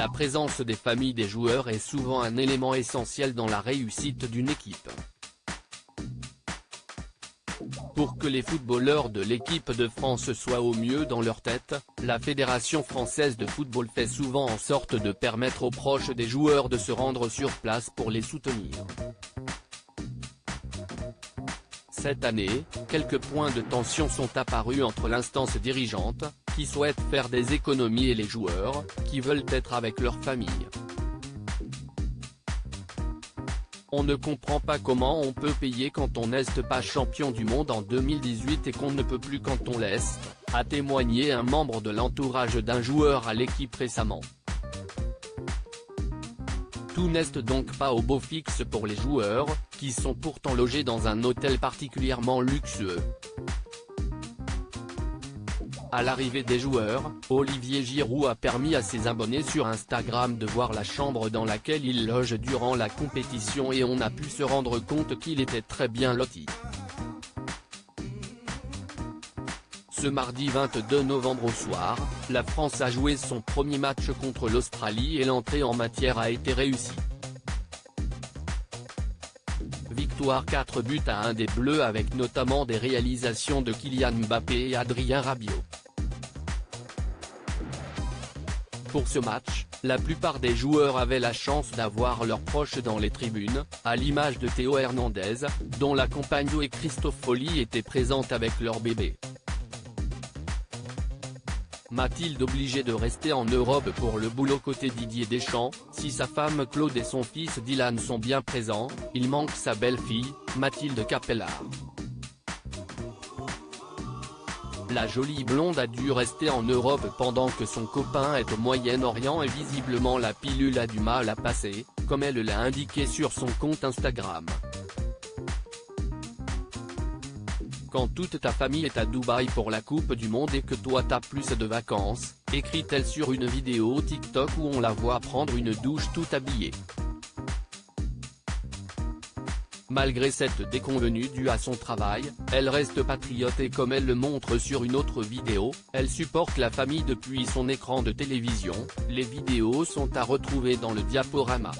la présence des familles des joueurs est souvent un élément essentiel dans la réussite d'une équipe. Pour que les footballeurs de l'équipe de France soient au mieux dans leur tête, la Fédération française de football fait souvent en sorte de permettre aux proches des joueurs de se rendre sur place pour les soutenir. Cette année, quelques points de tension sont apparus entre l'instance dirigeante, qui souhaite faire des économies, et les joueurs, qui veulent être avec leur famille. On ne comprend pas comment on peut payer quand on n'est pas champion du monde en 2018 et qu'on ne peut plus quand on l'est, a témoigné un membre de l'entourage d'un joueur à l'équipe récemment. Tout n'est donc pas au beau fixe pour les joueurs, qui sont pourtant logés dans un hôtel particulièrement luxueux. À l'arrivée des joueurs, Olivier Giroud a permis à ses abonnés sur Instagram de voir la chambre dans laquelle il loge durant la compétition et on a pu se rendre compte qu'il était très bien loti. Ce mardi 22 novembre au soir, la France a joué son premier match contre l'Australie et l'entrée en matière a été réussie. Victoire 4-1 des Bleus avec notamment des réalisations de Kylian Mbappé et Adrien Rabiot. Pour ce match, la plupart des joueurs avaient la chance d'avoir leurs proches dans les tribunes, à l'image de Théo Hernandez, dont la compagne Zoé Christofoli était présente avec leur bébé. Mathilde obligée de rester en Europe pour le boulot côté Didier Deschamps, si sa femme Claude et son fils Dylan sont bien présents, il manque sa belle-fille, Mathilde Capellard. La jolie blonde a dû rester en Europe pendant que son copain est au Moyen-Orient et visiblement la pilule a du mal à passer, comme elle l'a indiqué sur son compte Instagram. Quand toute ta famille est à Dubaï pour la Coupe du Monde et que toi t'as plus de vacances, écrit-elle sur une vidéo TikTok où on la voit prendre une douche tout habillée. Malgré cette déconvenue due à son travail, elle reste patriote et comme elle le montre sur une autre vidéo, elle supporte la famille depuis son écran de télévision. Les vidéos sont à retrouver dans le diaporama.